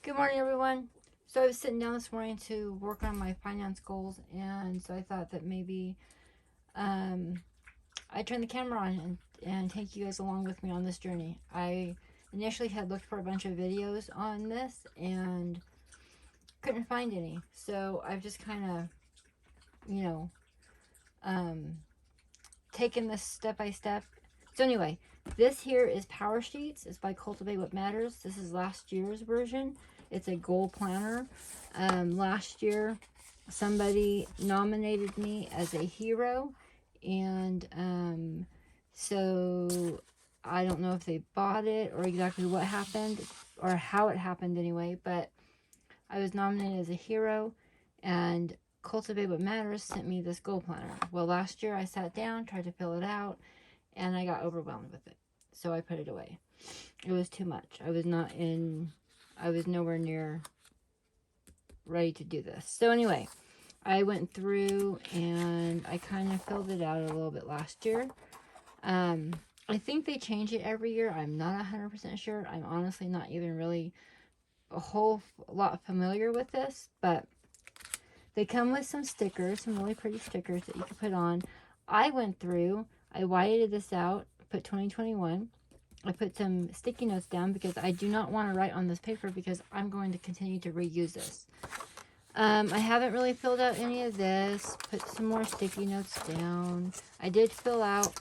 Good morning, everyone. So I was sitting down this morning to work on my finance goals, and so I thought that maybe um, I'd turn the camera on and take you guys along with me on this journey. I initially had looked for a bunch of videos on this and couldn't find any, so I've just kind of, you know, um, taken this step by step. So anyway, this here is Powersheets. It's by Cultivate What Matters. This is last year's version. It's a goal planner. Last year, somebody nominated me as a hero, and so I don't know if they bought it or exactly what happened or how it happened anyway, but I was nominated as a hero, and Cultivate What Matters sent me this goal planner. Well, last year I sat down, tried to fill it out, and I got overwhelmed with it. So I put it away. It was too much. I was nowhere near ready to do this. So anyway, I went through and I kind of filled it out a little bit last year. I think they change it every year. I'm not 100% sure. I'm honestly not even really a whole lot familiar with this, but they come with some stickers, some really pretty stickers that you can put on. I went through, I whited this out, put 2021. I put some sticky notes down because I do not want to write on this paper because I'm going to continue to reuse this. I haven't really filled out any of this. Put some more sticky notes down. I did fill out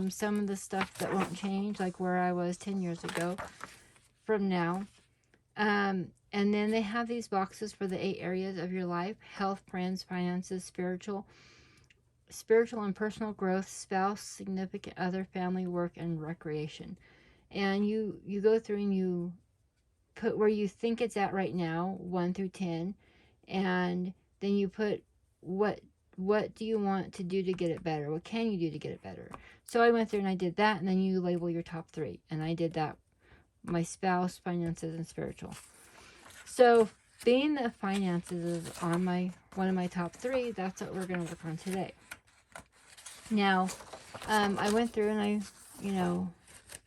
some of the stuff that won't change, like where I was 10 years ago from now. And then they have these boxes for the 8 areas of your life: health, friends, finances, spiritual and personal growth, spouse, significant other, family, work, and recreation. And you go through and you put where you think it's at right now, 1 through 10, and then you put what do you want to do to get it better? What can you do to get it better? So I went through and I did that, and then you label your top 3, and I did that: my spouse, finances, and spiritual. So being that finances is on one of my top 3, that's what we're going to work on today. Now, I went through and I,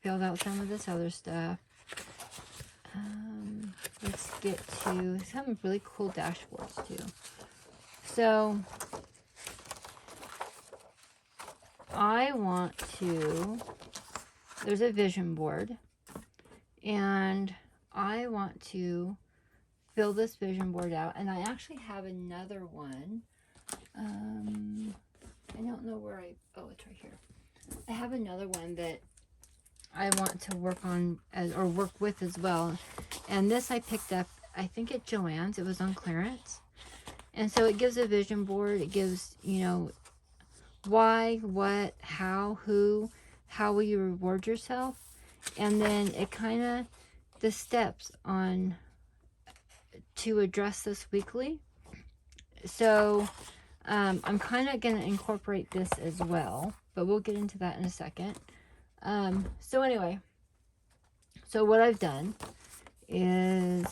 filled out some of this other stuff. Let's get to some really cool dashboards too. So I want to, there's a vision board, and I want to fill this vision board out, and I actually have another one. I don't know where oh, it's right here. I have another one that I want to work on or work with as well. And this I picked up, I think at Joann's. It was on clearance. And so it gives a vision board. It gives, why, what, how, who, how will you reward yourself? And then it kind of, the steps on to address this weekly. So I'm kind of going to incorporate this as well, but we'll get into that in a second. So anyway, so what I've done is,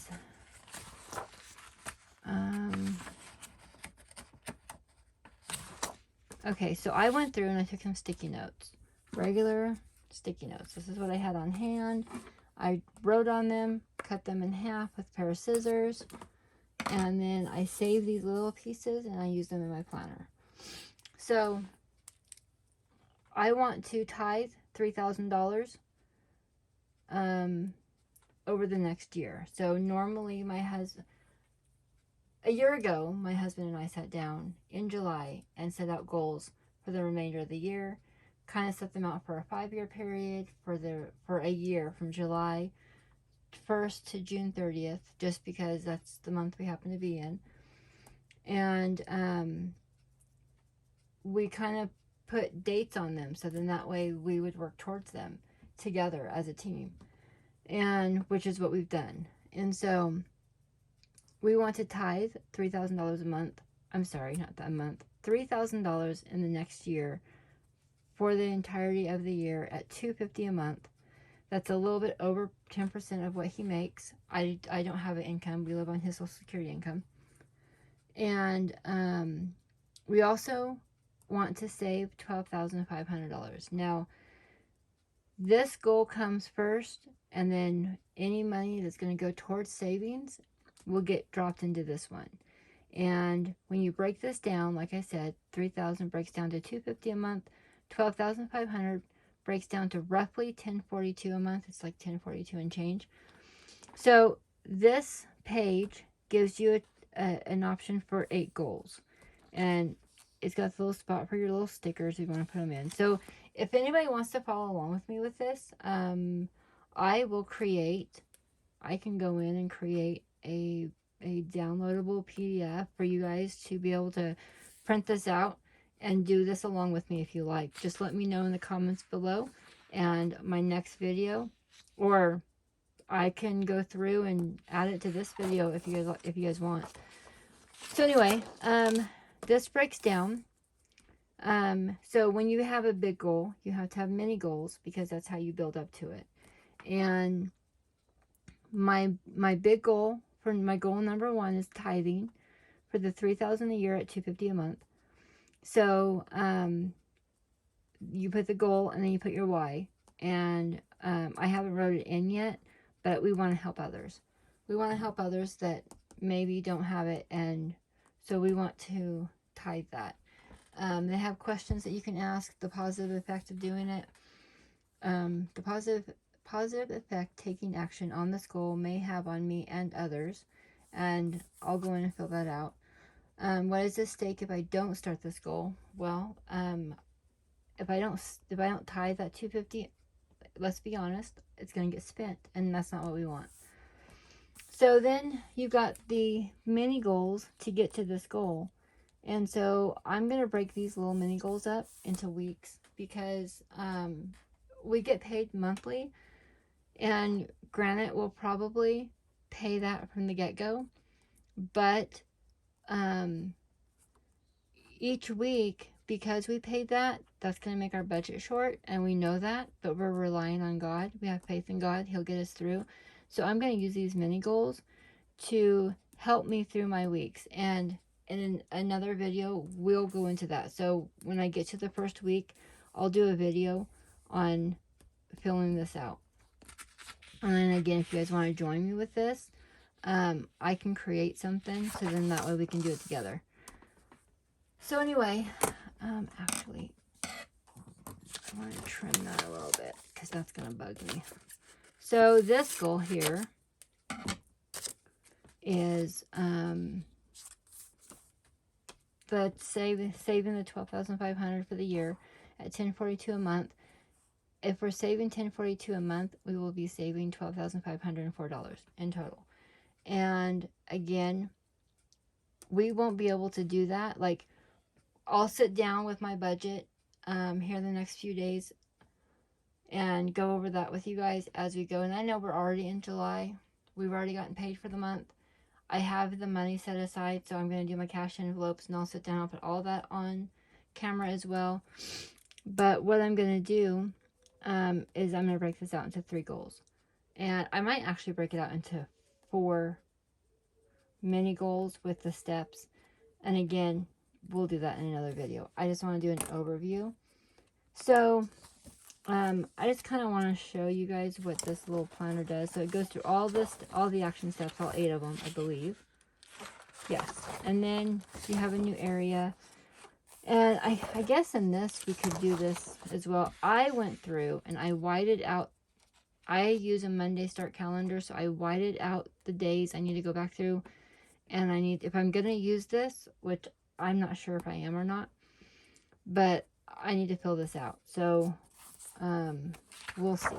okay, so I went through and I took some sticky notes, regular sticky notes. This is what I had on hand. I wrote on them, cut them in half with a pair of scissors, and then I saved these little pieces and I used them in my planner. So I want to tithe $3,000 over the next year. So normally a year ago, my husband and I sat down in July and set out goals for the remainder of the year. Kind of set them out for a 5-year period, for a year from July 1st to June 30th, just because that's the month we happen to be in. And we kind of put dates on them, so then that way we would work towards them together as a team, and which is what we've done. And so we want to tithe $3,000 a month. I'm sorry, not that month. $3,000 in the next year for the entirety of the year at $250 a month. That's a little bit over 10% of what he makes. I don't have an income. We live on his Social Security income. And we also want to save $12,500. Now, this goal comes first, and then any money that's going to go towards savings will get dropped into this one. And when you break this down, like I said, 3,000 breaks down to $250 a month, 12,500 breaks down to roughly $1042 a month. It's like $1042 and change. So this page gives you an option for 8 goals, and it's got the little spot for your little stickers if you want to put them in. So if anybody wants to follow along with me with this, I can go in and create a downloadable PDF for you guys to be able to print this out and do this along with me if you like. Just let me know in the comments below, and my next video, or I can go through and add it to this video if you guys want. So anyway, this breaks down. So when you have a big goal, you have to have mini goals because that's how you build up to it. And my big goal, for my goal number 1, is tithing for the $3,000 a year at $250 a month. So you put the goal and then you put your why. And I haven't wrote it in yet, but we want to help others. We want to help others that maybe don't have it, and so we want to tithe that. They have questions that you can ask. The positive effect of doing it. The positive effect taking action on this goal may have on me and others, and I'll go in and fill that out. What is at stake if I don't start this goal? Well, if I don't tithe that $250, let's be honest, it's going to get spent, and that's not what we want. So then you've got the mini goals to get to this goal. And so I'm going to break these little mini goals up into weeks because we get paid monthly, and granted, we'll probably pay that from the get-go, but each week, because we paid that, that's going to make our budget short, and we know that, but we're relying on God. We have faith in God. He'll get us through. So I'm going to use these mini goals to help me through my weeks, and in another video we'll go into that. So when I get to the first week, I'll do a video on filling this out. And then again, if you guys want to join me with this, I can create something, so then that way we can do it together. So anyway, actually, I want to trim that a little bit because that's going to bug me. So this goal here is the saving the $12,500 for the year at $1042 a month. If we're saving $1042 a month, we will be saving $12,504 in total. And again, we won't be able to do that. Like, I'll sit down with my budget here the next few days and go over that with you guys as we go. And I know we're already in July. We've already gotten paid for the month. I have the money set aside, so I'm going to do my cash envelopes, and I'll sit down and put all that on camera as well. But what I'm going to do is I'm going to break this out into 3 goals. And I might actually break it out into 4 mini goals with the steps. And again, we'll do that in another video. I just want to do an overview. So I just kind of want to show you guys what this little planner does. So it goes through all the action steps, all 8 of them, I believe. Yes. And then you have a new area. And I guess in this, we could do this as well. I went through and I whited out. I use a Monday start calendar, so I whited out the days I need to go back through. And if I'm going to use this, which I'm not sure if I am or not, but I need to fill this out. So we'll see.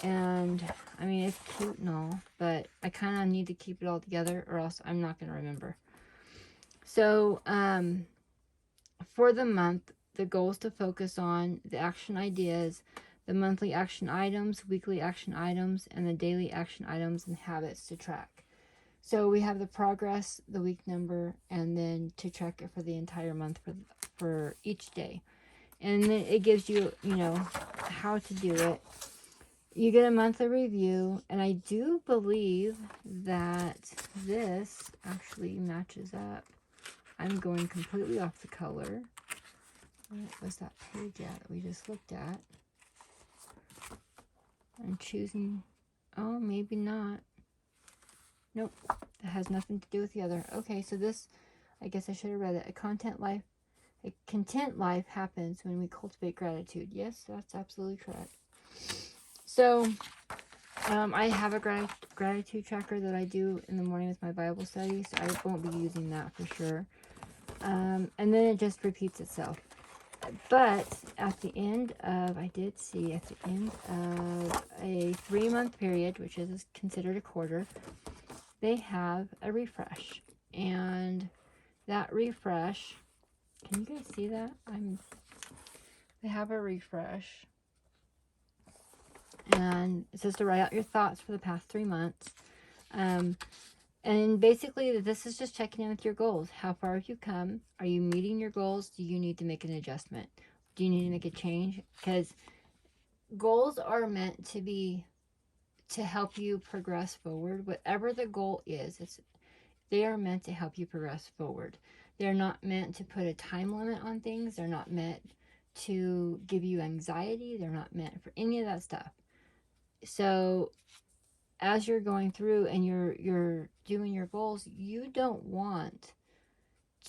And I mean, it's cute and all, but I kind of need to keep it all together, or else I'm not going to remember. So for the month, the goal is to focus on the action ideas, the monthly action items, weekly action items, and the daily action items and habits to track. So we have the progress, the week number, and then to track it for the entire month for each day. And then it gives you, how to do it. You get a monthly review, and I do believe that this actually matches up. I'm going completely off the color. What was that page at that we just looked at? I'm choosing, oh, maybe not. Nope, that has nothing to do with the other. Okay, so this, I guess I should have read it. A content life happens when we cultivate gratitude. Yes, that's absolutely correct. So, I have a gratitude tracker that I do in the morning with my Bible study, so I won't be using that for sure. And then it just repeats itself. But at the end of, I did see at the end of a 3-month period, which is considered a quarter, they have a refresh. And that refresh, can you guys see that? They have a refresh. And it says to write out your thoughts for the past 3 months. And basically, this is just checking in with your goals. How far have you come? Are you meeting your goals? Do you need to make an adjustment? Do you need to make a change? Because goals are meant to be to help you progress forward. Whatever the goal is, they are meant to help you progress forward. They're not meant to put a time limit on things. They're not meant to give you anxiety. They're not meant for any of that stuff. So as you're going through and you're doing your goals, you don't want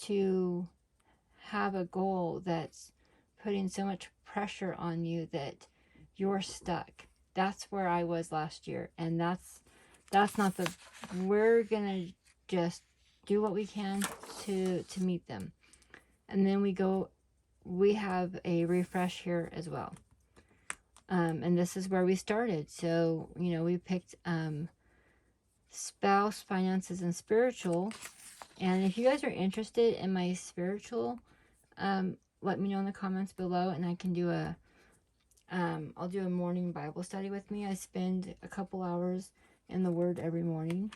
to have a goal that's putting so much pressure on you that you're stuck. That's where I was last year, and that's not the, we're gonna just do what we can to meet them. And then we have a refresh here as well. And this is where we started. So, we picked spouse, finances, and spiritual. And if you guys are interested in my spiritual, let me know in the comments below, and I can do I'll do a morning Bible study with me. I spend a couple hours in the Word every morning.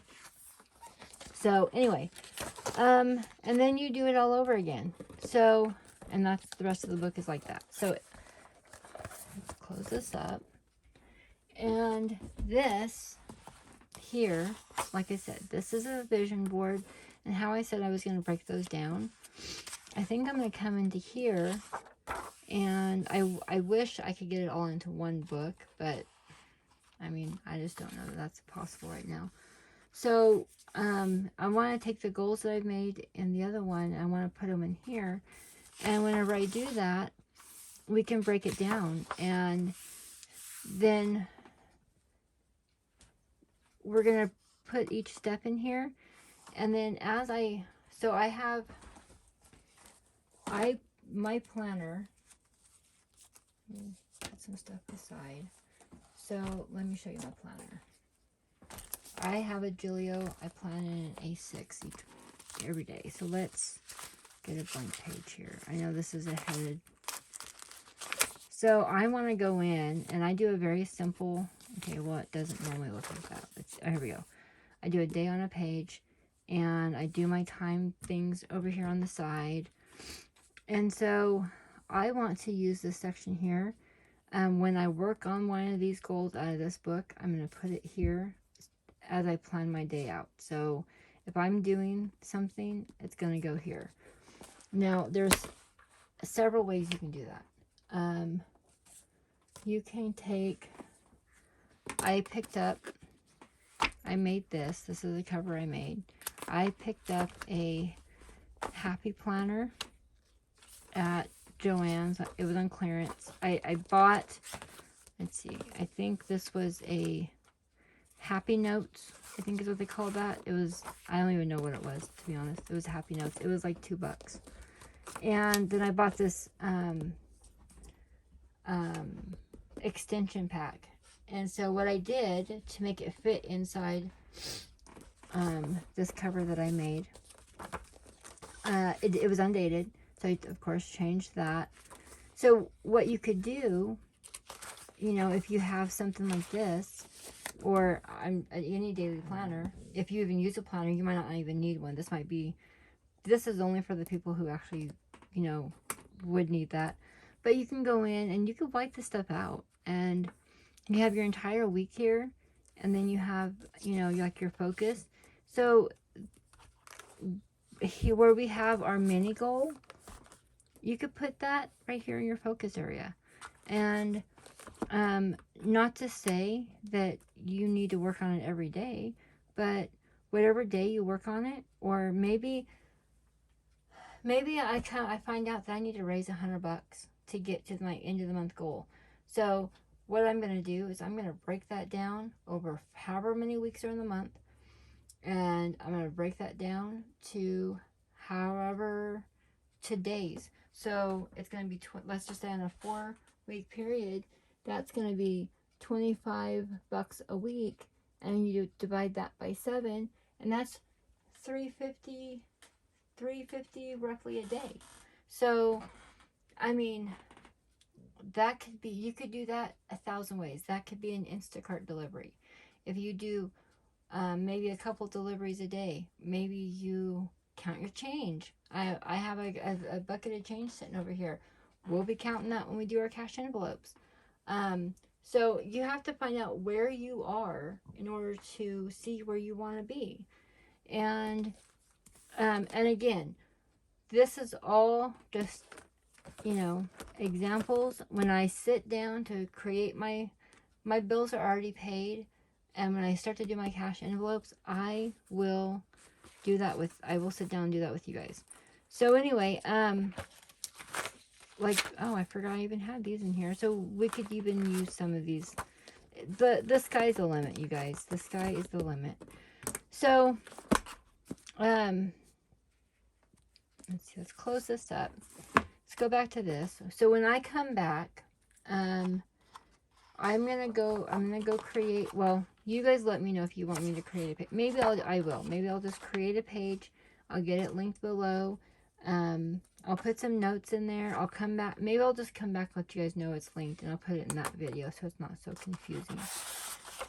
So anyway, and then you do it all over again. So, and that's the rest of the book is like that. So let's close this up. And this here, like I said, this is a vision board. And how I said I was going to break those down, I think I'm going to come into here, and I wish I could get it all into one book, but I mean, I just don't know that that's possible right now. So I want to take the goals that I've made in the other one, I want to put them in here, and whenever I do that, we can break it down, and then we're going to put each step in here, and then my planner, put some stuff aside. So let me show you my planner. I have a Gilio. I plan in an A6 every day. So let's get a blank page here. I know this is a headed. So I want to go in, and I do a very simple, okay, well, it doesn't normally look like that. Here we go. I do a day on a page, and I do my time things over here on the side. And so I want to use this section here. When I work on one of these goals out of this book, I'm going to put it here as I plan my day out. So if I'm doing something, it's going to go here. Now, there's several ways you can do that. You can take, I made this. This is a cover I made. I picked up a happy planner at Joann's. It was on clearance. I bought, let's see, I think this was a Happy Notes, I think is what they call that. It was, I don't even know what it was, to be honest. It was Happy Notes. It was like $2. And then I bought this extension pack. And so what I did to make it fit inside this cover that I made, it was undated. So I, of course, changed that. So what you could do, if you have something like this, or any daily planner, if you even use a planner, you might not even need one. This is only for the people who actually, would need that. But you can go in and you can wipe this stuff out, and you have your entire week here, and then you have, like your focus. So here where we have our mini goal, you could put that right here in your focus area. And Not to say that you need to work on it every day, but whatever day you work on it, or maybe I find out that I need to raise $100 to get to my end of the month goal. So what I'm going to do is I'm going to break that down over however many weeks are in the month, and I'm going to break that down to however to days. So it's going to be, let's just say on a 4-week period, that's going to be $25 a week, and you divide that by 7, and that's 350 roughly a day. So I mean, that could be, you could do that 1,000 ways. That could be an Instacart delivery. If you do maybe a couple deliveries a day, maybe you count your change. I have a bucket of change sitting over here. We'll be counting that when we do our cash envelopes. So you have to find out where you are in order to see where you want to be. And again, this is all just, examples. When I sit down to create my bills are already paid, and when I start to do my cash envelopes, I will sit down and do that with you guys. So anyway, I forgot I even had these in here. So we could even use some of these. The sky's the limit, you guys. The sky is the limit. So, let's see, let's close this up. Let's go back to this. So when I come back, I'm gonna go create, well, you guys let me know if you want me to create a page. Maybe I will. Maybe I'll just create a page. I'll get it linked below. I'll put some notes in there. I'll come back. Maybe I'll just come back, let you guys know it's linked, and I'll put it in that video so it's not so confusing.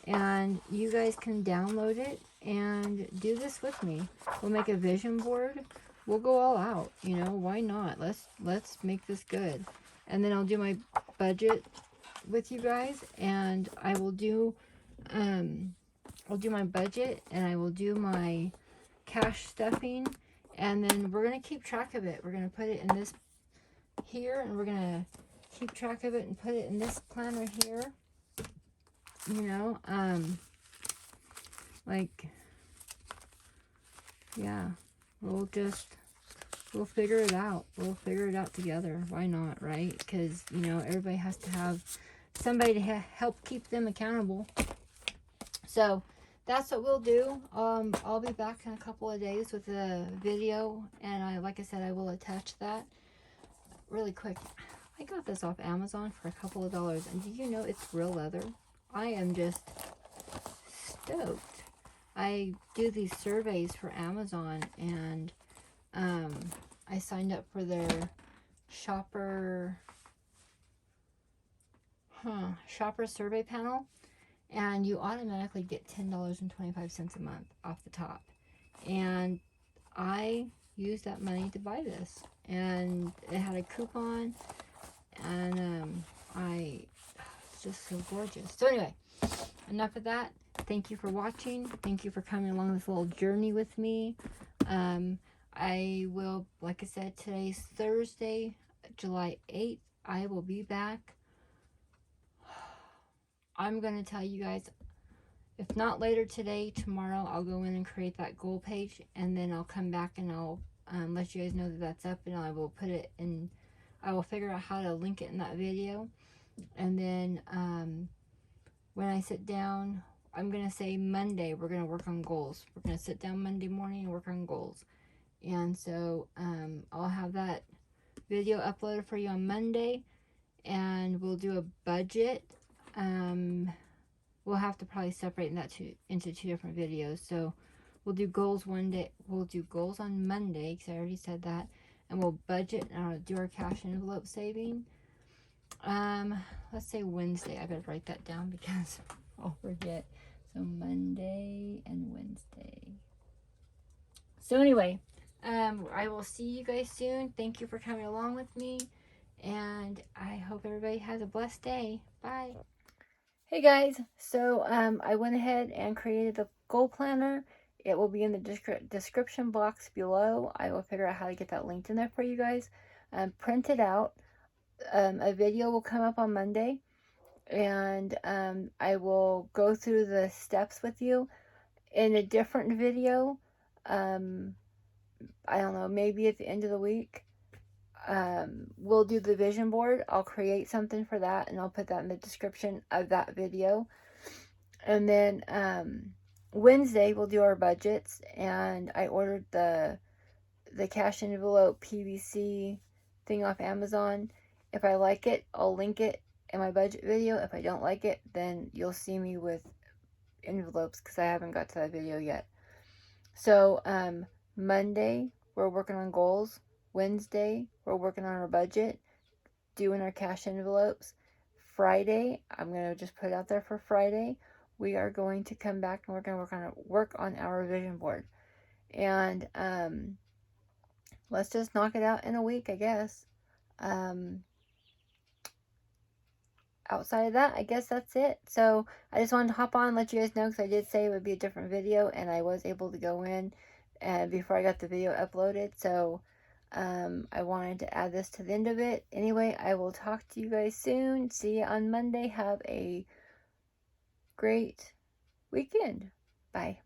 And you guys can download it and do this with me. We'll make a vision board. We'll go all out, why not? Let's make this good. And then I'll do my budget with you guys, and I will do I'll do my budget, and I will do my cash stuffing, and then we're gonna keep track of it. We're gonna put it in this here, and we're gonna keep track of it and put it in this planner here. Yeah, we'll figure it out. We'll figure it out together. Why not, right? Because, everybody has to have somebody to help keep them accountable. So that's what we'll do. I'll be back in a couple of days with a video, and like I said, I will attach that really quick. I got this off Amazon for a couple of dollars, and do you know it's real leather? I am just stoked. I do these surveys for Amazon, and I signed up for their shopper survey panel, and you automatically get $10.25 a month off the top. And I used that money to buy this, and it had a coupon, and it's just so gorgeous. So anyway, enough of that. Thank you for watching. Thank you for coming along this little journey with me. I will, like I said, today's Thursday, July 8th. I will be back. I'm going to tell you guys, if not later today, tomorrow, I'll go in and create that goal page, and then I'll come back and I'll let you guys know that that's up, and I will put it in, I will figure out how to link it in that video. And then when I sit down, I'm going to say Monday, we're going to work on goals. We're going to sit down Monday morning and work on goals. And so I'll have that video uploaded for you on Monday, and we'll do a budget. We'll have to probably separate that into 2 different videos. So we'll do goals one day. We'll do goals on Monday, because I already said that. And we'll budget and I'll do our cash envelope saving. Let's say Wednesday. I better write that down because I'll forget. So Monday and Wednesday. So anyway, I will see you guys soon. Thank you for coming along with me, and I hope everybody has a blessed day. Bye. Hey guys, so I went ahead and created the goal planner. It will be in the description box below. I will figure out how to get that linked in there for you guys. Print it out. A video will come up on Monday. and I will go through the steps with you in a different video. I don't know, maybe at the end of the week. We'll do the vision board. I'll create something for that, and I'll put that in the description of that video. And then Wednesday we'll do our budgets, and I ordered the cash envelope PVC thing off Amazon. If I like it, I'll link it in my budget video. If I don't like it, then you'll see me with envelopes because I haven't got to that video yet. So Monday we're working on goals. Wednesday we're working on our budget, doing our cash envelopes. Friday, I'm gonna just put it out there for Friday, we are going to come back and we're gonna work on our vision board. And let's just knock it out in a week, I guess. Outside of that, I guess that's it. So I just wanted to hop on and let you guys know, because I did say it would be a different video, and I was able to go in before I got the video uploaded. So I wanted to add this to the end of it. Anyway, I will talk to you guys soon. See you on Monday. Have a great weekend. Bye.